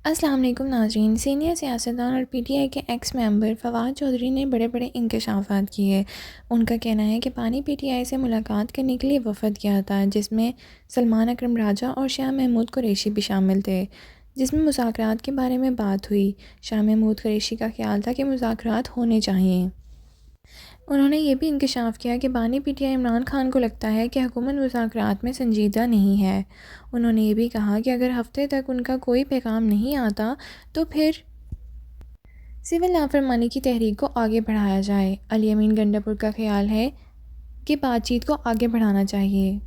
अस्सलाम वालेकुम नाज़रीन। सीनियर सियासतदान और पीटीआई के एक्स मेंबर फवाद चौधरी ने बड़े बड़े इंकशाफात किए। उनका कहना है कि पानी पीटीआई से मुलाकात करने के लिए वफ़द किया था, जिसमें सलमान अकरम राजा और शाह महमूद कुरैशी भी शामिल थे, जिसमें मुज़ाकरात के बारे में बात हुई। शाह महमूद कुरैशी का ख्याल था कि मुज़ाकरात होने चाहिए। उन्होंने ये भी इंकशाफ किया कि बानी पीटीआई इमरान खान को लगता है कि हुकूमत मुज़ाकरात में संजीदा नहीं है। उन्होंने ये भी कहा कि अगर हफ्ते तक उनका कोई पैगाम नहीं आता तो फिर सिविल नाफरमानी की तहरीक को आगे बढ़ाया जाए। अली अमीन गंडापुर का ख्याल है कि बातचीत को आगे बढ़ाना चाहिए।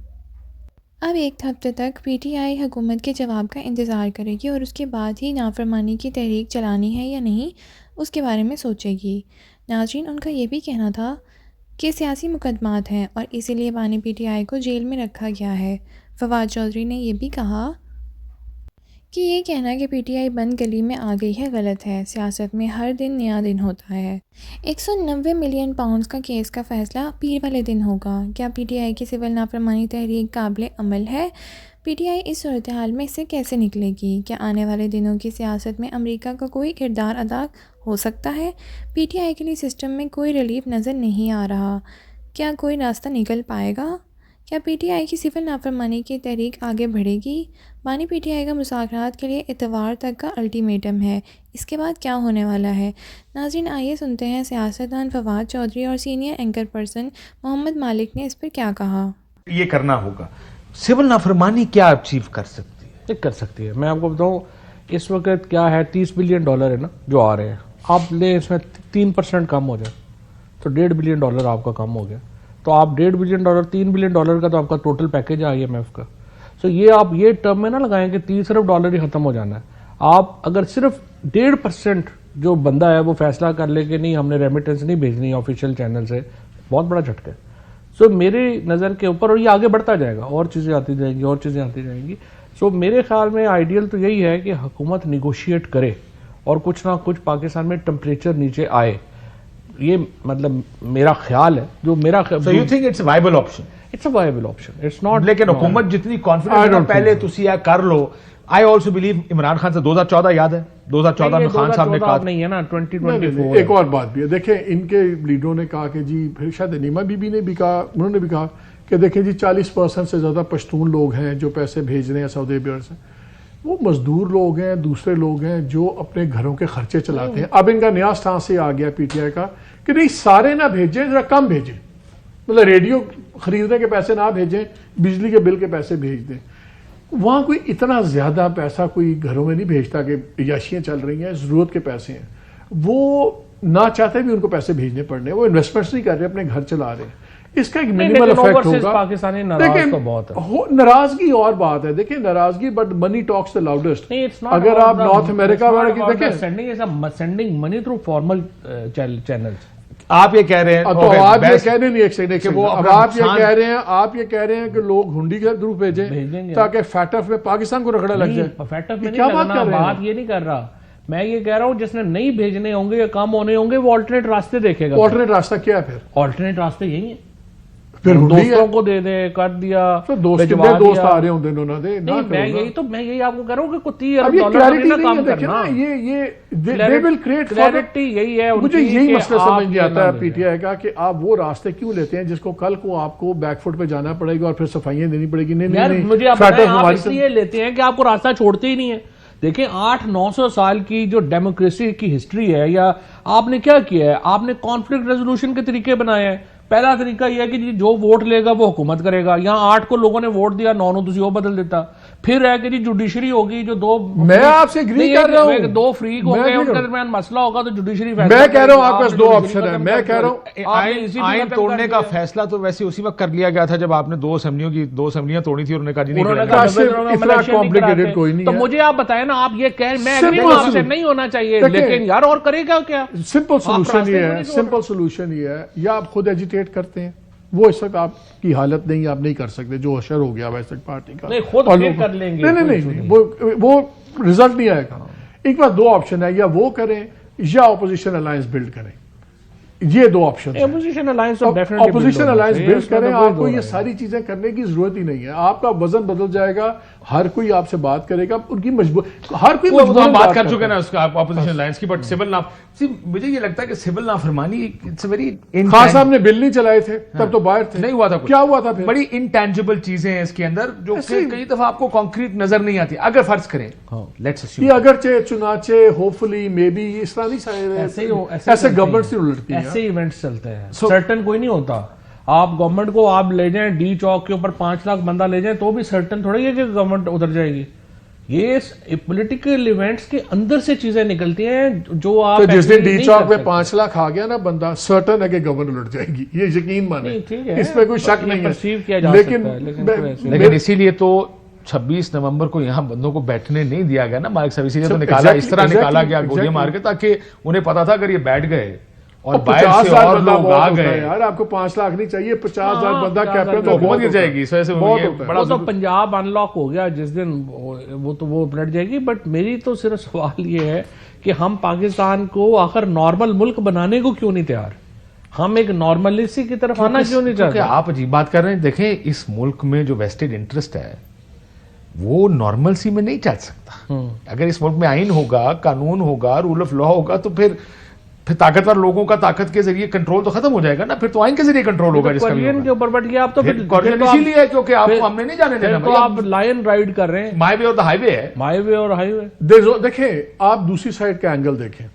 अब एक हफ्ते तक पीटीआई हुकूमत के जवाब का इंतज़ार करेगी और उसके बाद ही नाफरमानी की तहरीक चलानी है या नहीं, उसके बारे में सोचेगी। नाज़रीन, उनका ये भी कहना था कि सियासी मुकदमात हैं और इसीलिए बानी पीटीआई को जेल में रखा गया है। फवाद चौधरी ने यह भी कहा कि ये कहना कि पीटीआई बंद गली में आ गई है गलत है। सियासत में हर दिन नया दिन होता है। 190 मिलियन पाउंड्स का केस का फ़ैसला पीर वाले दिन होगा। क्या पीटीआई की सिविल नाफरमानी तहरीक काबिल अमल है? पीटीआई इस सूरत हाल में इससे कैसे निकलेगी? क्या आने वाले दिनों की सियासत में अमेरिका का कोई किरदार अदा हो सकता है? पीटीआई के लिए सिस्टम में कोई रिलीफ नज़र नहीं आ रहा। क्या कोई रास्ता निकल पाएगा? क्या पीटीआई की सिविल नाफरमानी की तहरीक आगे बढ़ेगी? बानी पीटीआई का मुज़ाकरात के लिए इतवार तक का अल्टीमेटम है। इसके बाद क्या होने वाला है? नाज़रीन, आइए सुनते हैं सियासतदान फवाद चौधरी और सीनियर एंकर पर्सन मोहम्मद मालिक ने इस पर क्या कहा। ये करना होगा। सिविल नाफरमानी क्या अचीव कर सकती है? कर सकती है। मैं आपको बताऊं, इस वक्त क्या है, $30 बिलियन है ना जो आ रहे हैं। आप ले इसमें 3% कम हो जाए तो $1.5 बिलियन आपका कम हो गया। तो आप $1.5 बिलियन, $3 बिलियन का तो आपका टोटल पैकेज है IMF का। सो ये आप ये टर्म में ना लगाएं कि सिर्फ डॉलर ही खत्म हो जाना है। आप अगर सिर्फ 1.5% जो बंदा है वो फैसला कर ले कि नहीं, हमने रेमिटेंस नहीं भेजनी ऑफिशियल चैनल से, बहुत बड़ा झटका है। सो मेरी नज़र के ऊपर, और ये आगे बढ़ता जाएगा, और चीज़ें आती जाएंगी और चीज़ें आती जाएंगी। सो मेरे ख्याल में आइडियल तो यही है कि हुकूमत निगोशिएट करे और कुछ ना कुछ पाकिस्तान में टेम्परेचर नीचे आए। ये मतलब मेरा ख्याल है, जो मेरा So you think it's a viable option? It's a viable option, it's not. लेकिन हुकूमत जितनी कॉन्फिडेंट पहले तुसी या कर लो। I also believe Imran Khan से 2014 याद है, 2014 में खान साहब ने कहा नहीं है ना, 2024 एक और बात भी है। देखें, इनके लीडरों ने कहा कि जी, फिर शायद नीमा बीबी ने भी कहा, उन्होंने भी कहा कि देखें जी 40% से ज़्यादा पश्तून लोग हैं जो पैसे भेज रहे हैं सऊदी अरब से। वो मजदूर लोग हैं, दूसरे लोग हैं जो अपने घरों के खर्चे चलाते हैं। अब इनका नया स्टांस से आ गया पीटीआई का कि नहीं, सारे ना भेजें, जरा कम भेजें। मतलब रेडियो खरीदने के पैसे ना भेजें, बिजली के बिल के पैसे भेज दें। वहाँ कोई इतना ज़्यादा पैसा कोई घरों में नहीं भेजता कि याशियाँ चल रही हैं, ज़रूरत के पैसे हैं। वो ना चाहते भी उनको पैसे भेजने पड़ने, वो इन्वेस्टमेंट्स नहीं कर रहे, अपने घर चला रहे हैं। इसका एक मिनिमल इफेक्ट होगा। पाकिस्तानी नाराज तो बहुत है। नाराजगी और बात है, देखिए नाराजगी, but money talks the loudest. अगर आप नॉर्थ अमेरिका वाले की देखें, sending money through formal channels. आप ये कह रहे हैं, तो आप ये कह रहे नहीं, एक सेकंड, अब आप ये कह रहे हैं, आप ये कह रहे हैं कि लोग हुंडी के थ्रू भेजें ताकि फैटफ में पाकिस्तान को रगड़ा लग जाए। फैटफ में क्या बात ये नहीं कर रहा मैं, ये कह रहा हूँ जिसने नहीं भेजने होंगे या कम होने होंगे वो ऑल्टरनेट रास्ते देखेगा। ऑल्टरनेट रास्ता क्या है फिर? ऑल्टरनेट रास्ते यही है, फिर दोस्तों को दे दे, कर दिया। फिर दोस्त आ रहे होंगे उन्होंने दे ना। मैं यही आपको कह रहा हूँ कि $30 अरब का काम करना, ये दे विल क्रिएट क्लैरिटी यही है। मुझे यही मसला समझ नहीं आता है पीटीआई का कि आप वो रास्ते क्यों लेते हैं जिसको कल को आपको बैकफुट पे जाना पड़ेगा और फिर सफाइयां देनी पड़ेगी। नहीं, मुझे आप इसलिए लेते हैं कि आपको रास्ता छोड़ते ही नहीं है। देखिए 800-900 साल की जो डेमोक्रेसी की हिस्ट्री है, या आपने क्या किया है, आपने कॉन्फ्लिक्ट रेजोल्यूशन के तरीके बनाए हैं। पहला तरीका यह है कि जो वोट लेगा वो हुकूमत करेगा। यहाँ 8 को लोगों ने वोट दिया, 9 को तुझे वो बदल देता। फिर है कि जी जुडिशरी होगी, जो दो, मैं आपसे एग्री कर रहा हूँ, 2 फ्रीक हो गए, उनके दरमियान मसला होगा तो जुडिशरी फैसला। मैं कह रहा हूँ आपके पास 2 ऑप्शन है। मैं कह रहा हूँ आइन तोड़ने का फैसला तो वैसे उसी वक्त कर लिया गया था जब आपने 2 असेंबलियां तोड़ी थी। उन्होंने कहा इतना कॉम्प्लिकेटेड कोई नहीं। तो मुझे आप बताएं ना, आप ये कह, मैं आपसे नहीं होना चाहिए, लेकिन यार और करेगा क्या? सिंपल सोल्यूशन ये है, सिंपल सोल्यूशन ये है, या आप खुद एजिटेट करते हैं। वो इस वक्त आपकी हालत नहीं, आप नहीं कर सकते, जो अशर हो गया वैसे पार्टी का। नहीं, खुद कर लेंगे। नहीं, वो रिजल्ट नहीं आएगा। एक बार 2 ऑप्शन है, या वो करें या ऑपोजिशन अलायंस बिल्ड करें। ये दो ऑप्शन ऑपोजिशन अलायंस तो डेफिनेटली ऑपोजिशन अलायंस बिल्ड करें। आपको ये सारी चीजें करने की जरूरत ही नहीं है। आपका वजन बदल जाएगा, हर कोई आपसे बात करेगा, उनकी मजबूर हर कोई हम बात कर चुके हैं ना उसका ऑपोजिशन अलायंस की। बट सिविल ना, मुझे ये लगता है कि सिविल नाफरमानी इट्स वेरी, खान साहब ने बिल नहीं चलाए थे तब तो बाहर थे, नहीं हुआ था कुछ। क्या हुआ था फिर? बड़ी इंटेंजिबल चीजें हैं इसके अंदर जो कई दफा आपको कॉन्क्रीट नजर नहीं आती। अगर फर्ज करें लेट्स अस्यूम ये अगरचे चुनाचे होपफुली मे बी इस तरह नहीं, ऐसे गवर्नमेंट से उलटती है, ऐसे इवेंट्स चलते हैं। सर्टन कोई नहीं होता। आप गवर्नमेंट को आप ले जाएं डी चौक के ऊपर 5 लाख बंदा ले जाएं तो भी सर्टन थोड़ी है कि गवर्नमेंट उतर जाएगी। ये पॉलिटिकल इवेंट्स के अंदर से चीजें निकलती हैं जो आप तो जिस दिन डी चौक में 5 लाख आ गया ना बंदा, सर्टन है कि गवर्नमेंट उलट जाएगी, ये यकीन माने, इसमें कोई शक नहीं है। लेकिन इसीलिए तो 26 नवंबर को यहाँ बंदों को बैठने नहीं दिया गया ना मालिक साहब, इसीलिए तो निकाला, इस तरह निकाला गया गोलियां मार के, ताकि उन्हें पता था अगर ये बैठ गए और बाहर से और लोग आ गए। यार आपको 5 लाख नहीं चाहिए, 50,000 बंदा कैप्टन तो हुकूमत गिर जाएगी। इस वजह से बड़ा तो पंजाब अनलॉक हो गया जिस दिन, वो पलट जाएगी। बट मेरी तो सिर्फ सवाल ये है कि हम पाकिस्तान को आखिर नॉर्मल मुल्क बनाने को क्यों नहीं तैयार? हम एक नॉर्मलिसी की तरफ आना क्यों नहीं चाहते? आप अजीब बात कर रहे हैं। देखें, इस मुल्क में जो वेस्टेड इंटरेस्ट है वो नॉर्मलसी में नहीं चल सकता। अगर इस मुल्क में आइन होगा, कानून होगा, रूल ऑफ लॉ होगा, तो फिर ताकतवर लोगों का ताकत के जरिए कंट्रोल तो खत्म हो जाएगा ना। फिर तो आइन के जरिए कंट्रोल होगा जिसका भी होगा। के ऊपर बट ये आप तो फिर इसीलिए है क्योंकि आपको हमने नहीं जाने देना। तो आप लायन राइड कर रहे हैं, माई वे और द हाईवे है, माई वे और हाईवे। देखें आप दूसरी साइड का एंगल देखें।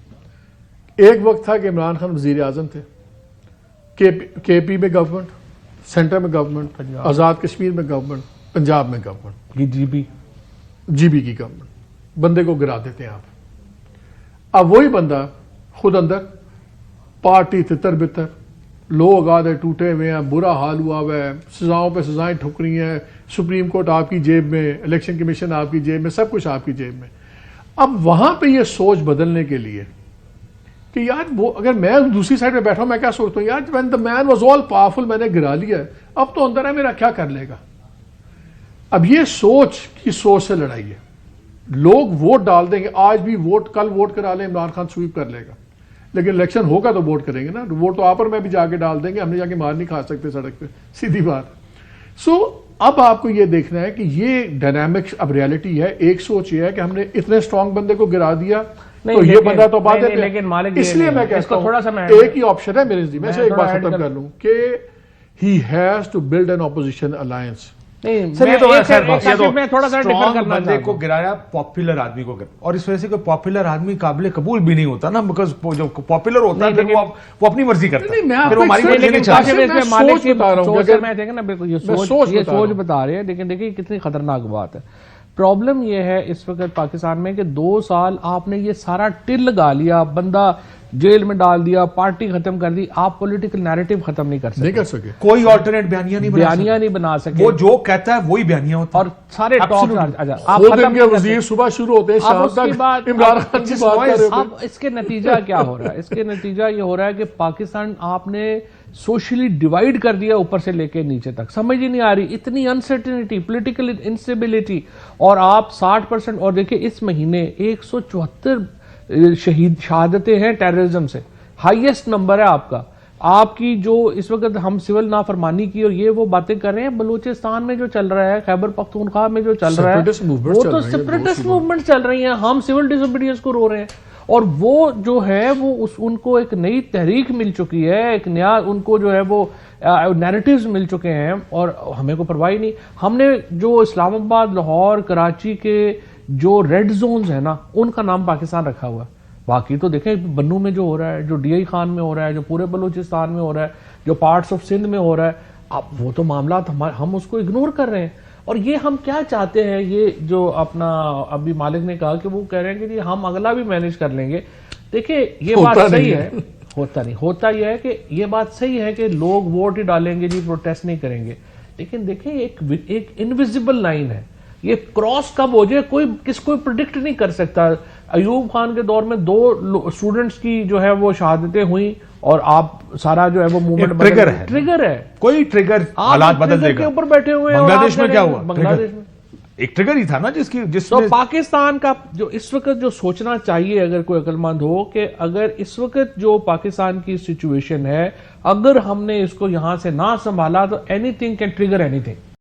एक वक्त था कि इमरान खान वजीर आजम थे, केपी में गवर्नमेंट, सेंटर में गवर्नमेंट, आजाद कश्मीर में गवर्नमेंट, पंजाब में गवर्नमेंट, जीबी की गवर्नमेंट, बंदे को गिरा देते हैं आप। अब वही बंदा खुद अंदर पार्टी तितर बितर, लोग आधे टूटे हुए हैं, बुरा हाल हुआ हुआ है, सजाओं पे सजाएं ठुक रही हैं, सुप्रीम कोर्ट आपकी जेब में, इलेक्शन कमीशन आपकी जेब में, सब कुछ आपकी जेब में। अब वहां पे ये सोच बदलने के लिए कि यार वो, अगर मैं दूसरी साइड पे बैठा हूं, मैं क्या सोचता हूं यार, when the man was all powerful, मैंने गिरा लिया है, अब तो अंदर है मेरा, क्या कर लेगा। अब ये सोच की सोच से लड़ाई है। लोग वोट डाल देंगे, आज भी वोट, कल वोट करा ले, इमरान खान स्वीप कर लेगा, लेकिन इलेक्शन होगा तो वोट करेंगे ना। वोट तो आप और मैं भी जाके डाल देंगे, हमने जाके मार नहीं खा सकते सड़क पे, सीधी बात। सो अब आपको ये देखना है कि ये डायनामिक्स अब रियलिटी है। एक सोच ये है कि हमने इतने स्ट्रांग बंदे को गिरा दिया, तो ये बंदा तो बात है, लेकिन मालिक इसलिए मैं कहता हूं थोड़ा सा एक ही ऑप्शन है मेरे जी, मैं से एक बात खत्म कर लूं कि he has to build an opposition alliance. नहीं सर, ये तो मैं थोड़ा सा डिफर करना बंदे को गिराया, पॉपुलर आदमी को गिराया, और इस वजह से कोई पॉपुलर आदमी काबिल कबूल भी नहीं होता ना, बिकॉज जो पॉपुलर होता है फिर वो अपनी मर्जी करता है। मैं सोच बता रहे हैं, लेकिन देखिए कितनी खतरनाक बात है। प्रॉब्लम यह है इस वक्त पाकिस्तान में कि 2 साल आपने ये सारा टिल लगा लिया, बंदा जेल में डाल दिया, पार्टी खत्म कर दी, आप पॉलिटिकल नैरेटिव खत्म नहीं कर सके। कोई ऑल्टरनेट बयानियां नहीं बना सके। वो जो कहता है वही बयानियां होती और सारे टॉप वजीर सुबह शुरू होते हैं, शाम तक इमरान खान की बात कर रहे हैं। अब इसके नतीजा क्या हो रहा है? इसके नतीजा ये हो रहा है कि पाकिस्तान आपने सोशली डिवाइड कर दिया ऊपर से लेके नीचे तक। समझ ही नहीं आ रही, इतनी अनसर्टेनिटी, पॉलिटिकल इंस्टेबिलिटी, और आप 60%, और देखिए इस महीने 174 शहादतें हैं टेररिज्म से, हाईएस्ट नंबर है आपका। आपकी जो इस वक्त हम सिविल नाफरमानी की और ये वो बातें कर रहे हैं, बलूचिस्तान में जो चल रहा है, खैबर पख्तूनख्वा में जो चल रहा है, वो तो सेपरेटिस्ट मूवमेंट चल रही है। हम सिविल डिसोबीडियंस को रो रहे हैं, और वो जो है वो उनको एक नई तहरीक मिल चुकी है, एक नया उनको जो है वो नैरेटिव्स मिल चुके हैं, और हमें को परवाह ही नहीं। हमने जो इस्लामाबाद, लाहौर, कराची के जो रेड जोन्स है ना, उनका नाम पाकिस्तान रखा हुआ है। बाकी तो देखें बन्नू में जो हो रहा है, जो DI खान में हो रहा है, जो पूरे बलूचिस्तान में हो रहा है, जो पार्ट्स ऑफ सिंध में हो रहा है, अब वो तो मामला हम उसको इग्नोर कर रहे हैं। और ये हम क्या चाहते हैं, ये जो अपना अभी मालिक ने कहा कि वो कह रहे हैं कि हम अगला भी मैनेज कर लेंगे। देखिए ये बात सही है, होता नहीं, होता यह है कि ये बात सही है कि लोग वोट ही डालेंगे जी, प्रोटेस्ट नहीं करेंगे। लेकिन देखिए एक इनविजिबल लाइन है, ये क्रॉस कब हो जाए कोई किसको प्रिडिक्ट नहीं कर सकता। अयूब खान के दौर में 2 स्टूडेंट्स की जो है वो शहादतें हुई, और आप सारा जो है वो मूवमेंट ट्रिगर है, कोई ट्रिगर हालात बदल देगा। के ऊपर बैठे हुए हैं। बांग्लादेश में क्या हुआ? बांग्लादेश में एक ट्रिगर ही था ना तो जिसमें पाकिस्तान का जो इस वक्त जो सोचना चाहिए, अगर कोई अक्लमंद हो, कि अगर इस वक्त जो पाकिस्तान की सिचुएशन है, अगर हमने इसको यहां से ना संभाला तो एनीथिंग कैन ट्रिगर एनीथिंग।